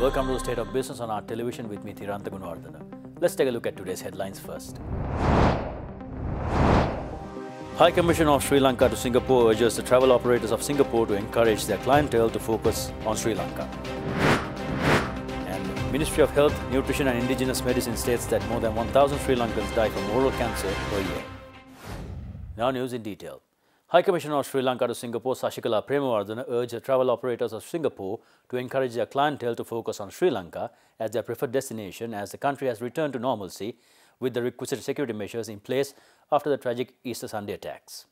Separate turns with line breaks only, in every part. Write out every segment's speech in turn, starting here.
Welcome to the State of Business on our television with me, Tirantha Gunawardana. Let's take a look at today's headlines first. High Commissioner of Sri Lanka to Singapore urges the travel operators of Singapore to encourage their clientele to focus on Sri Lanka. And Ministry of Health, Nutrition and Indigenous Medicine states that more than 1,000 Sri Lankans die from oral cancer per year. Now news in detail. High Commissioner of Sri Lanka to Singapore, Sashikala Premawardana, urged the travel operators of Singapore to encourage their clientele to focus on Sri Lanka as their preferred destination as the country has returned to normalcy with the requisite security measures in place after the tragic Easter Sunday attacks.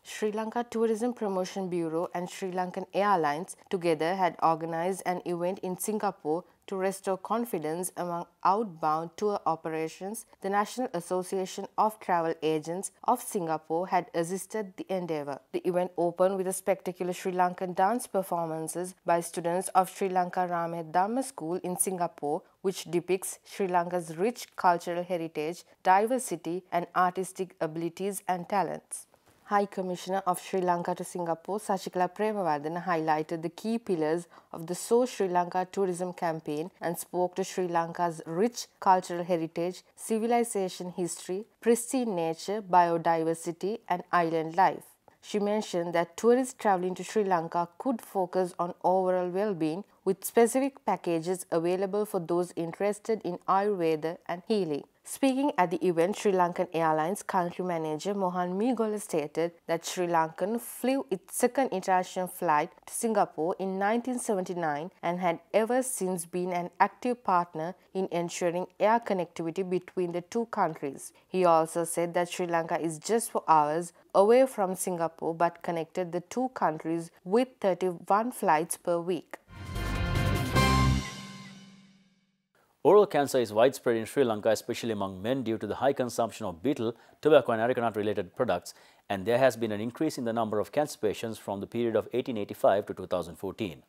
Sri Lanka Tourism Promotion Bureau and Sri Lankan Airlines together had organized an event in Singapore to restore confidence among outbound tour operations. The National Association of Travel Agents of Singapore had assisted the endeavour. The event opened with a spectacular Sri Lankan dance performances by students of Sri Lanka Ramet Dhamma School in Singapore, which depicts Sri Lanka's rich cultural heritage, diversity and artistic abilities and talents. High Commissioner of Sri Lanka to Singapore, Sashikala Premawardana, highlighted the key pillars of the So Sri Lanka tourism campaign and spoke to Sri Lanka's rich cultural heritage, civilization history, pristine nature, biodiversity and island life. She mentioned that tourists travelling to Sri Lanka could focus on overall well-being with specific packages available for those interested in Ayurveda and healing. Speaking at the event, Sri Lankan Airlines country manager Mohan Meegola stated that Sri Lankan flew its second international flight to Singapore in 1979 and had ever since been an active partner in ensuring air connectivity between the two countries. He also said that Sri Lanka is just 4 hours away from Singapore but connected the two countries with 31 flights per week.
Oral cancer is widespread in Sri Lanka, especially among men due to the high consumption of betel, tobacco and areca nut related products, and there has been an increase in the number of cancer patients from the period of 1885 to 2014.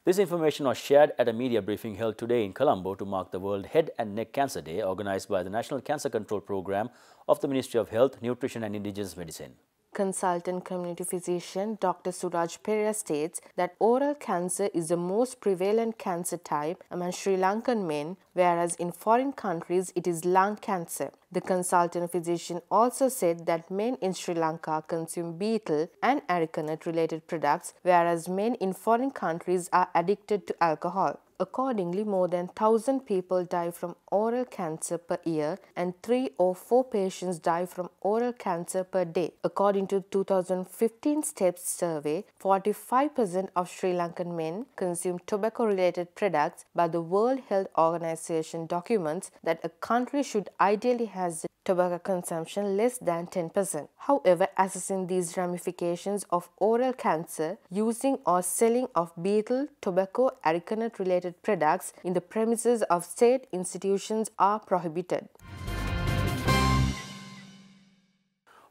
This information was shared at a media briefing held today in Colombo to mark the World Head and Neck Cancer Day organised by the National Cancer Control Programme of the Ministry of Health, Nutrition and Indigenous Medicine.
Consultant community physician Dr. Suraj Pereira states that oral cancer is the most prevalent cancer type among Sri Lankan men, whereas in foreign countries it is lung cancer. The consultant physician also said that men in Sri Lanka consume betel and areca nut related products, whereas men in foreign countries are addicted to alcohol. Accordingly, more than 1,000 people die from oral cancer per year and 3 or 4 patients die from oral cancer per day. According to 2015 STEPS survey, 45% of Sri Lankan men consume tobacco-related products, but the World Health Organization documents that a country should ideally have tobacco consumption less than 10%. However, assessing these ramifications of oral cancer, using or selling of betel, tobacco, areca nut related products in the premises of state institutions are prohibited.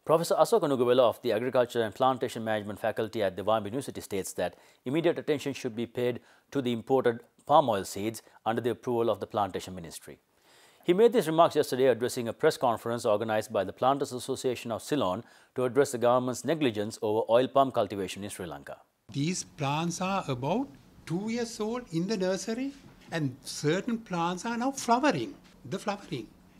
Professor Asoka Nugavela of the Agriculture and Plantation Management Faculty at Devambu University states that immediate attention should be paid to the imported palm oil seeds under the approval of the Plantation Ministry. He made these remarks yesterday addressing a press conference organised by the Planters Association of Ceylon to address the government's negligence over oil palm cultivation in Sri Lanka.
These plants are about 2 years old in the nursery, and certain plants are now flowering.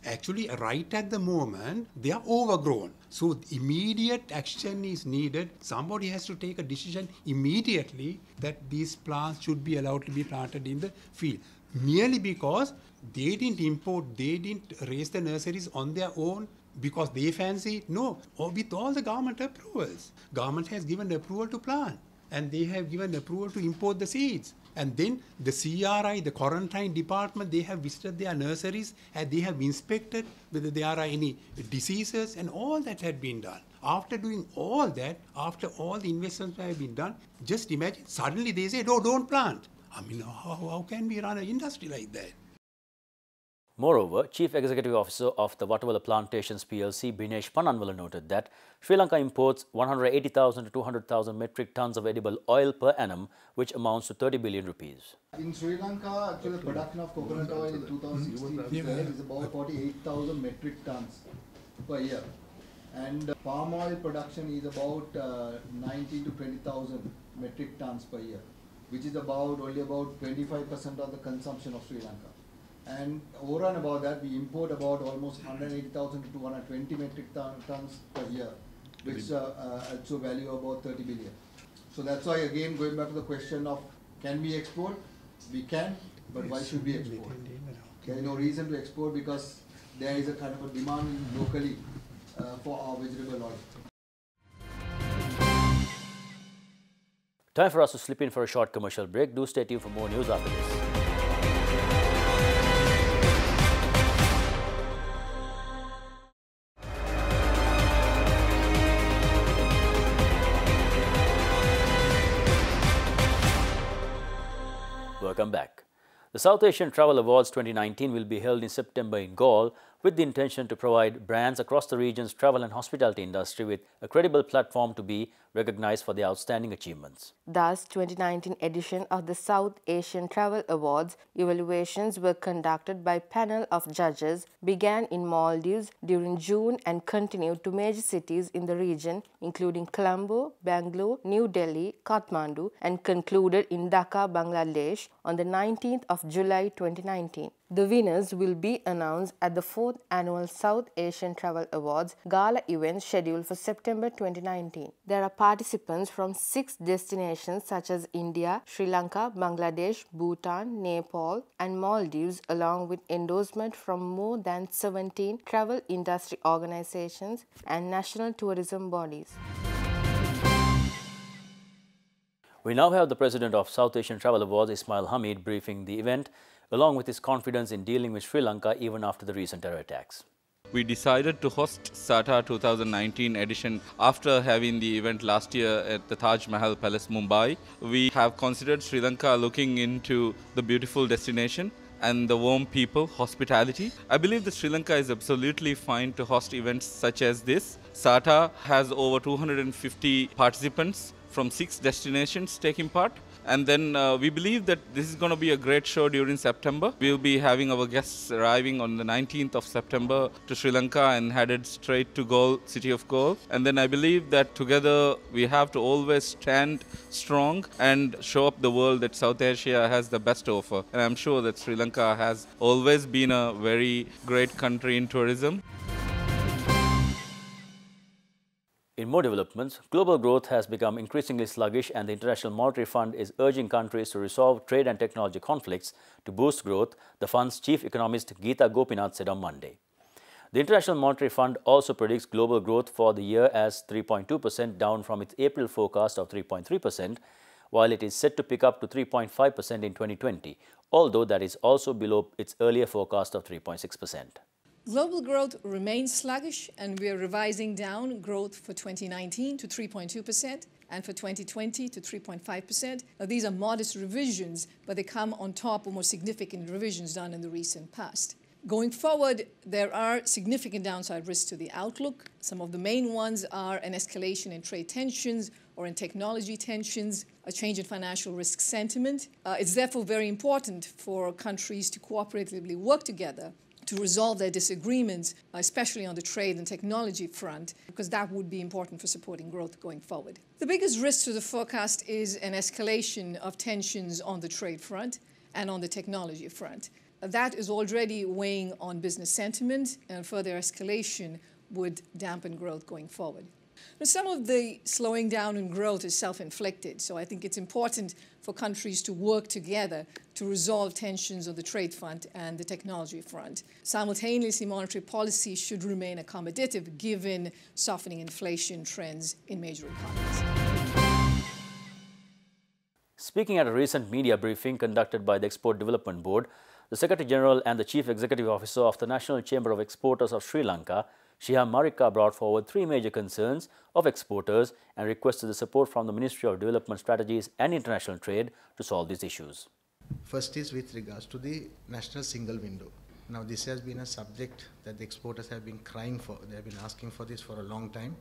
Actually, right at the moment, they are overgrown. So immediate action is needed. Somebody has to take a decision immediately that these plants should be allowed to be planted in the field. Merely because they didn't raise the nurseries on their own because they fancy it. No, or with all the government approvals. Government has given approval to plant and they have given approval to import the seeds. And then the CRI, the quarantine department, they have visited their nurseries and they have inspected whether there are any diseases, and all that had been done. After doing all that, after all the investments have been done, just imagine suddenly they say, no, don't plant. I mean, how can we run an industry like that?
Moreover, Chief Executive Officer of the Watawala Plantations PLC, Binesh Pananwala, noted that Sri Lanka imports 180,000 to 200,000 metric tons of edible oil per annum, which amounts to 30 billion rupees.
In Sri Lanka, actually, the production of coconut oil in 2016 is about 48,000 metric tons per year. And palm oil production is about 19 to 20,000 metric tons per year. which is only about 25% of the consumption of Sri Lanka. And over and above that, we import about almost 180,000 to 220 metric tons per year, which also value about 30 billion. So that's why, again, going back to the question of can we export? We can, but why should we export? There is no reason to export because there is a kind of a demand locally for our vegetable oil.
Time for us to slip in for a short commercial break. Do stay tuned for more news after this. Welcome back. The South Asian Travel Awards 2019 will be held in September in Galle with the intention to provide brands across the region's travel and hospitality industry with a credible platform to be recognized for their outstanding achievements.
Thus, 2019 edition of the South Asian Travel Awards evaluations were conducted by a panel of judges, began in Maldives during June and continued to major cities in the region including Colombo, Bangalore, New Delhi, Kathmandu and concluded in Dhaka, Bangladesh on the 19th of July 2019. The winners will be announced at the 4th Annual South Asian Travel Awards Gala event scheduled for September 2019. There are participants from 6 destinations such as India, Sri Lanka, Bangladesh, Bhutan, Nepal and Maldives, along with endorsement from more than 17 travel industry organizations and national tourism bodies.
We now have the president of South Asian Travel Awards, Ismail Hamid, briefing the event along with his confidence in dealing with Sri Lanka even after the recent terror attacks.
We decided to host SATA 2019 edition after having the event last year at the Taj Mahal Palace, Mumbai. We have considered Sri Lanka looking into the beautiful destination and the warm people, hospitality. I believe that Sri Lanka is absolutely fine to host events such as this. SATA has over 250 participants from 6 destinations taking part. And then we believe that this is going to be a great show during September. We'll be having our guests arriving on the 19th of September to Sri Lanka and headed straight to Galle, city of Galle. And then I believe that together we have to always stand strong and show up the world that South Asia has the best to offer. And I'm sure that Sri Lanka has always been a very great country in tourism.
In more developments, global growth has become increasingly sluggish and the International Monetary Fund is urging countries to resolve trade and technology conflicts to boost growth, the fund's chief economist Geeta Gopinath said on Monday. The International Monetary Fund also predicts global growth for the year as 3.2%, down from its April forecast of 3.3%, while it is set to pick up to 3.5% in 2020, although that is also below its earlier forecast of 3.6%.
Global growth remains sluggish, and we are revising down growth for 2019 to 3.2% and for 2020 to 3.5%. Now, these are modest revisions, but they come on top of more significant revisions done in the recent past. Going forward, there are significant downside risks to the outlook. Some of the main ones are an escalation in trade tensions or in technology tensions, a change in financial risk sentiment. It's therefore very important for countries to cooperatively work together to resolve their disagreements, especially on the trade and technology front, because that would be important for supporting growth going forward. The biggest risk to the forecast is an escalation of tensions on the trade front and on the technology front. That is already weighing on business sentiment, and further escalation would dampen growth going forward. Now, some of the slowing down in growth is self-inflicted, so I think it's important for countries to work together to resolve tensions on the trade front and the technology front. Simultaneously, monetary policy should remain accommodative given softening inflation trends in major economies.
Speaking at a recent media briefing conducted by the Export Development Board, the Secretary General and the Chief Executive Officer of the National Chamber of Exporters of Sri Lanka, Shiha Marika, brought forward 3 major concerns of exporters and requested the support from the Ministry of Development Strategies and International Trade to solve these issues.
First is with regards to the national single window. Now, this has been a subject that the exporters have been crying for. They have been asking for this for a long time.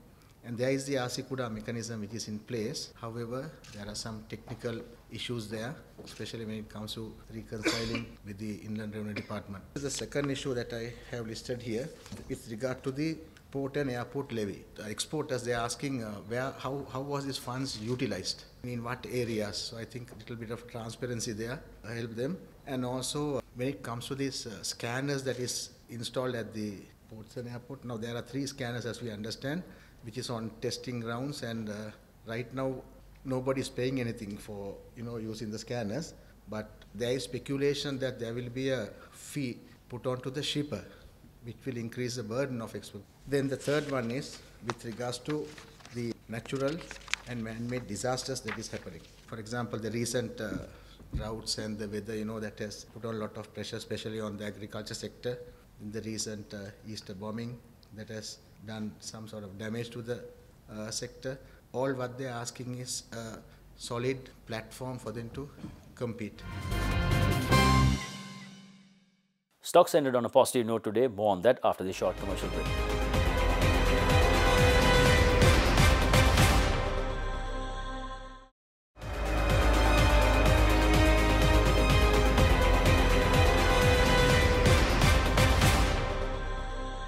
And there is the ASICUDA mechanism which is in place. However, there are some technical issues there, especially when it comes to reconciling with the Inland Revenue Department. The second issue that I have listed here with regard to the port and airport levy. The exporters, they are asking how was these funds utilized, in what areas. So I think a little bit of transparency there help them. And also when it comes to these scanners that is installed at the ports and airport, now there are 3 scanners as we understand, which is on testing grounds, and right now nobody is paying anything for using the scanners, but there is speculation that there will be a fee put onto the shipper, which will increase the burden of export. Then the third one is with regards to the natural and man-made disasters that is happening. For example, the recent droughts and the weather, that has put on a lot of pressure, especially on the agriculture sector. In the recent Easter bombing, that has done some sort of damage to the sector. All what they are asking is a solid platform for them to compete.
Stocks ended on a positive note today. More on that after the short commercial break.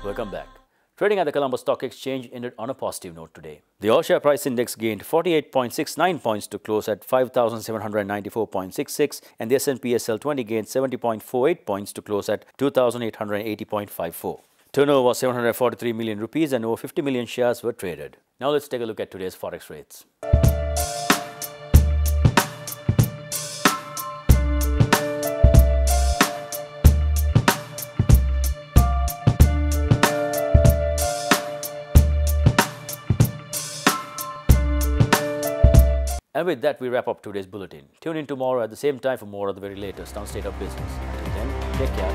Welcome back. Trading at the Colombo Stock Exchange ended on a positive note today. The all-share price index gained 48.69 points to close at 5,794.66, and the S&P SL 20 gained 70.48 points to close at 2,880.54. Turnover was 743 million rupees and over 50 million shares were traded. Now let's take a look at today's forex rates. And with that, we wrap up today's bulletin. Tune in tomorrow at the same time for more of the very latest on State of Business. Until then, take care.